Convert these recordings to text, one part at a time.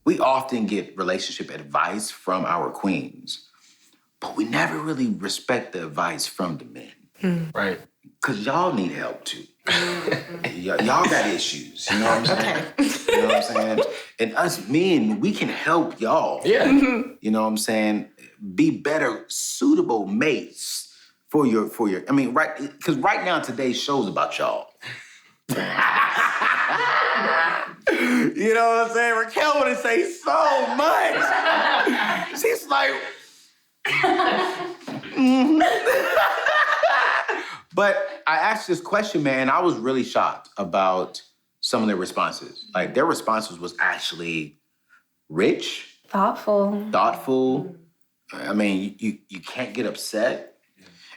we often get relationship advice from our queens, but we never really respect the advice from the men. Right. Because y'all need help too. Y'all got issues, you know what I'm saying? Okay. You know what I'm saying? And us men, we can help y'all. Yeah. You know what I'm saying? Be better, suitable mates for your, I mean, right, because right now today's show's about y'all. You know what I'm saying? Raquel want to say so much. She's like, But I asked this question, man, I was really shocked about some of their responses. Like, their responses was actually rich. Thoughtful. I mean, you can't get upset.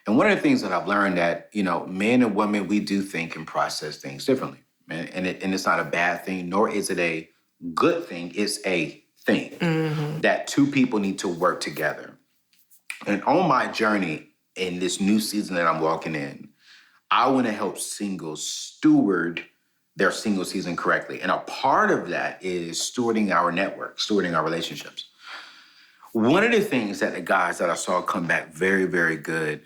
And one of the things that I've learned that, you know, men and women, we do think and process things differently. And it's not a bad thing, nor is it a good thing. It's a thing that two people need to work together. And on my journey in this new season that I'm walking in, I want to help singles steward their single season correctly. And a part of that is stewarding our network, stewarding our relationships. One of the things that the guys that I saw come back very, very good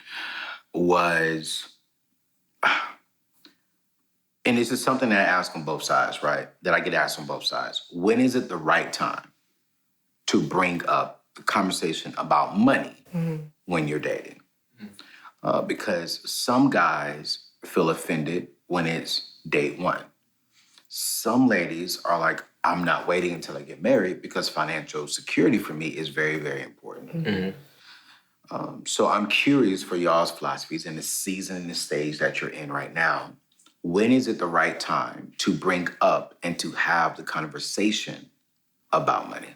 was, and this is something that I ask on both sides, right? That I get asked on both sides. When is it the right time to bring up the conversation about money when you're dating? Because some guys feel offended when it's date one. Some ladies are like, I'm not waiting until I get married because financial security for me is very, very important. So I'm curious for y'all's philosophies in the season and the stage that you're in right now. When is it the right time to bring up and to have the conversation about money?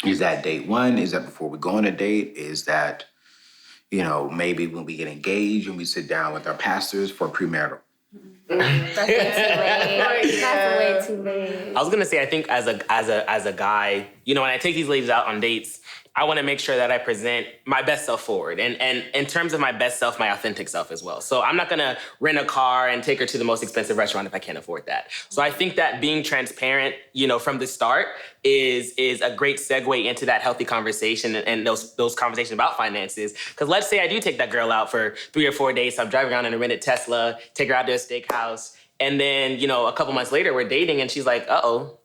Is that date one? Is that before we go on a date? Is that, you know, maybe when we get engaged and we sit down with our pastors for premarital? That's way too late. That's way too late. I was gonna say, I think as a guy, you know, when I take these ladies out on dates, I want to make sure that I present my best self forward. And in terms of my best self, my authentic self as well. So I'm not going to rent a car and take her to the most expensive restaurant if I can't afford that. So I think that being transparent, you know, from the start is a great segue into that healthy conversation and those conversations about finances. Because let's say I do take that girl out for 3 or 4 days. So I'm driving around in a rented Tesla, take her out to a steakhouse. And then, you know, a couple months later, we're dating and she's like, uh-oh,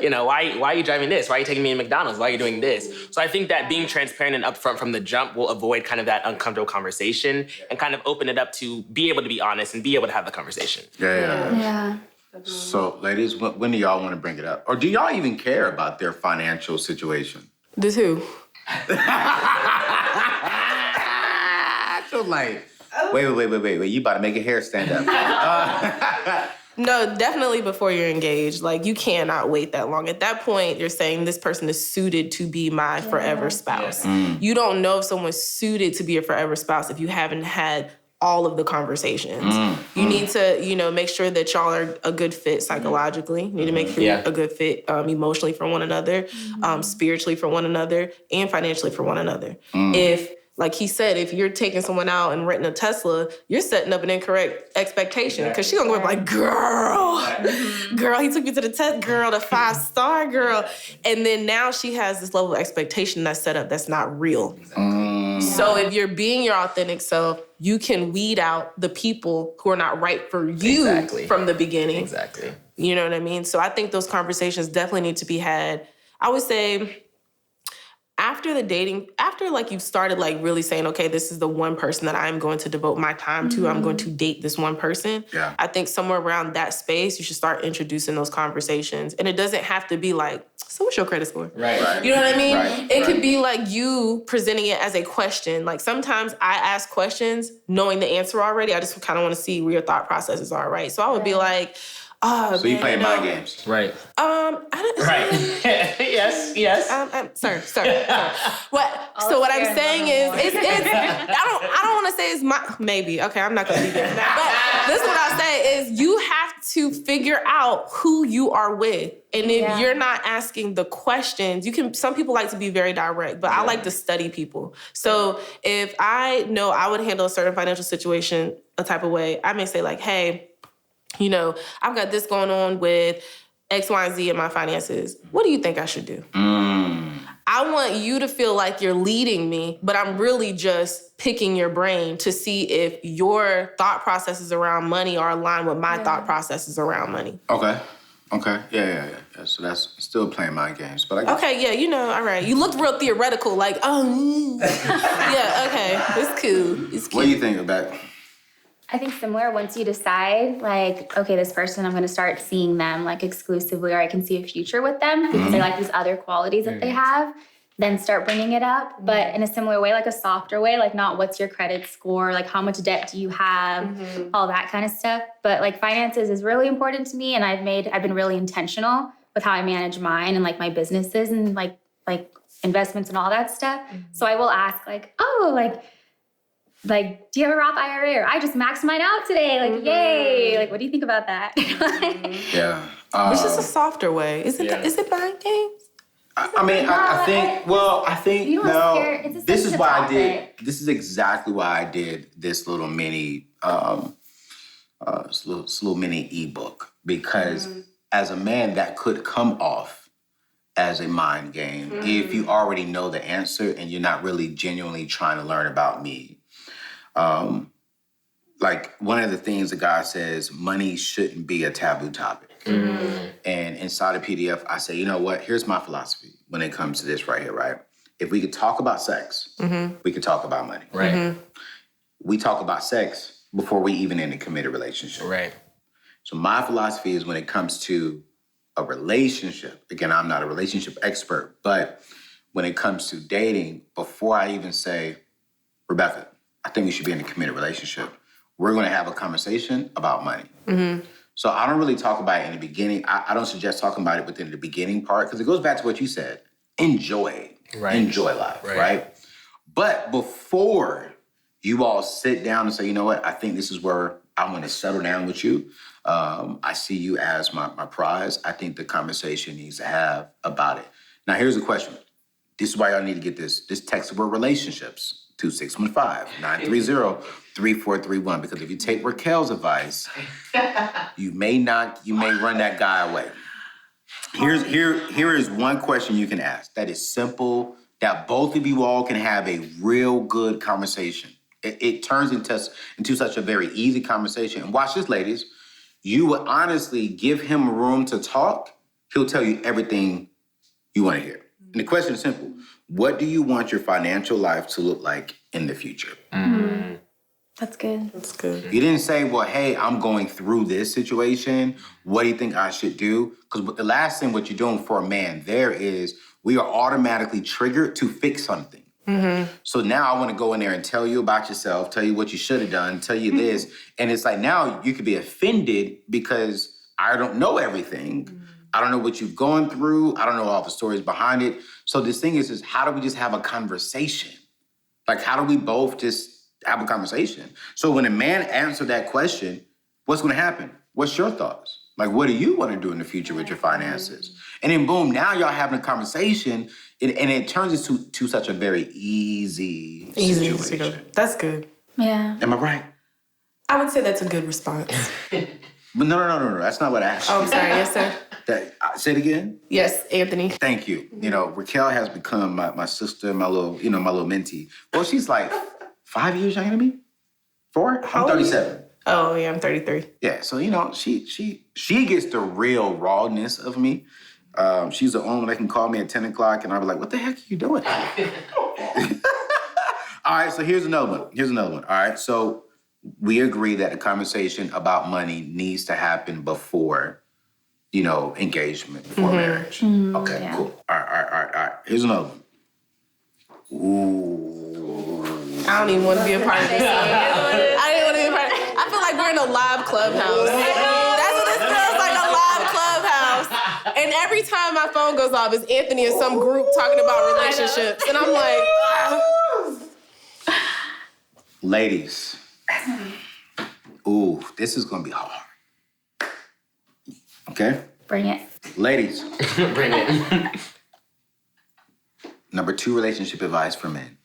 you know, why are you driving this? Why are you taking me to McDonald's? Why are you doing this? So I think that being transparent and upfront from the jump will avoid kind of that uncomfortable conversation and kind of open it up to be able to be honest and be able to have the conversation. Yeah. So, ladies, when do y'all want to bring it up? Or do y'all even care about their financial situation? This who? So, like... Wait. You about to make your hair stand up. No, definitely before you're engaged. Like, you cannot wait that long. At that point, you're saying this person is suited to be my forever spouse. You don't know if someone's suited to be a forever spouse if you haven't had all of the conversations. You need to, you know, make sure that y'all are a good fit psychologically. You need to make sure you're a good fit emotionally for one another, spiritually for one another, and financially for one another. If, like he said, if you're taking someone out and renting a Tesla, you're setting up an incorrect expectation. Because she's going to go like, girl, he took me to the test, girl, the 5-star girl. And then now she has this level of expectation that's set up that's not real. So if you're being your authentic self, you can weed out the people who are not right for you from the beginning. Exactly. You know what I mean? So I think those conversations definitely need to be had. I would say... after the dating, after like you've started like really saying, okay, this is the one person that I'm going to devote my time to, I'm going to date this one person. I think somewhere around that space, you should start introducing those conversations. And it doesn't have to be like, so what's your credit score? Right. You know what I mean? It could be like you presenting it as a question. Like sometimes I ask questions knowing the answer already. I just kind of want to see where your thought processes are, right? So I would be like, oh, so you playing mind games. Right. I don't. Right. yes. Sorry. So what I'm saying is, it's I don't want to say it's my, maybe, okay, I'm not going to be there. But this is what I'll say is you have to figure out who you are with. And if you're not asking the questions, some people like to be very direct, but I like to study people. So if I know I would handle a certain financial situation a type of way, I may say like, hey, you know, I've got this going on with X, Y, and Z in my finances. What do you think I should do? I want you to feel like you're leading me, but I'm really just picking your brain to see if your thought processes around money are aligned with my thought processes around money. Okay. Yeah. So that's still playing my games, but I guess. Okay, yeah, all right. You looked real theoretical, like, yeah, okay, it's cool. What do you think about? I think similar. Once you decide, like, okay, this person, I'm going to start seeing them like exclusively, or I can see a future with them because I like these other qualities that they have, then start bringing it up. But in a similar way, like a softer way, like not what's your credit score, like how much debt do you have, all that kind of stuff. But like finances is really important to me, and I've been really intentional with how I manage mine and like my businesses and like investments and all that stuff. So I will ask like, oh, like, do you have a Roth IRA? Or I just maxed mine out today. Like, yay. Like, what do you think about that? Yeah. It's just a softer way. Is it mind games? I think this is why I did. topic. This is exactly why I did this little mini, little mini ebook, because as a man, that could come off as a mind game if you already know the answer and you're not really genuinely trying to learn about me. Like one of the things the guy says, money shouldn't be a taboo topic. And inside a PDF, I say, you know what? Here's my philosophy when it comes to this right here, right? If we could talk about sex, we could talk about money. Right. We talk about sex before we even in a committed relationship. Right. So my philosophy is when it comes to a relationship, again, I'm not a relationship expert, but when it comes to dating, before I even say, Rebecca, I think we should be in a committed relationship, we're going to have a conversation about money. So I don't really talk about it in the beginning. I don't suggest talking about it within the beginning part, because it goes back to what you said. Enjoy life, right? But before you all sit down and say, you know what, I think this is where I want to settle down with you. I see you as my prize. I think the conversation needs to have about it. Now, here's the question. This is why y'all need to get this text word relationships. 2615-930-3431. Because if you take Raquel's advice, you may run that guy away. Here is one question you can ask that is simple, that both of you all can have a real good conversation. It turns into such a very easy conversation. And watch this, ladies. You would honestly give him room to talk. He'll tell you everything you want to hear. And the question is simple. What do you want your financial life to look like in the future? That's good. You didn't say, well, hey, I'm going through this situation. What do you think I should do? Because the last thing what you're doing for a man there is we are automatically triggered to fix something. So now I want to go in there and tell you about yourself, tell you what you should have done, tell you this. And it's like now you could be offended because I don't know everything. I don't know what you've gone through. I don't know all the stories behind it. So this thing is how do we just have a conversation? Like, how do we both just have a conversation? So when a man answers that question, what's going to happen? What's your thoughts? Like, what do you want to do in the future with your finances? And then boom, now y'all having a conversation and it turns into such a very easy situation. That's good. Yeah. Am I right? I would say that's a good response. But no. That's not what I asked you. Oh, I'm sorry. Yes, sir. Say it again. Yes, Anthony. Thank you. You know, Raquel has become my sister, my little mentee. Well, she's like 5 years younger than me. 4? I'm 37. Oh yeah, I'm 33. Yeah, so you know, she gets the real rawness of me. She's the only one that can call me at 10 o'clock, and I'll be like, "What the heck are you doing?" All right, so here's another one. All right, so we agree that the conversation about money needs to happen before, engagement, before marriage. Okay, yeah. cool. All right. Here's another one. Ooh. I don't even want to be a part of this. I didn't want to be a part of it. I feel like we're in a live clubhouse. That's what this feels like, a live clubhouse. And every time my phone goes off, it's Anthony in some group talking about relationships. And I'm like, Ladies. Ooh, this is going to be hard. Okay? Bring it. Ladies. Bring it. Number 2 relationship advice for men.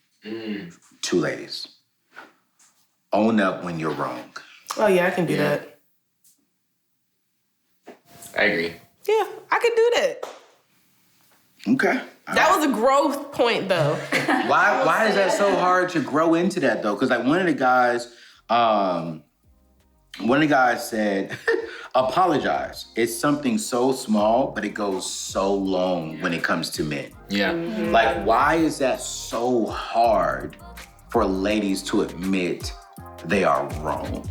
2 ladies. Own up when you're wrong. oh yeah, I can do that. I agree. Yeah, I could do that. Okay. That was a growth point, though. Why is that so hard to grow into that, though? Because like one of the guys said, apologize. It's something so small, but it goes so long when it comes to men. Yeah. Mm-hmm. Like, why is that so hard for ladies to admit they are wrong?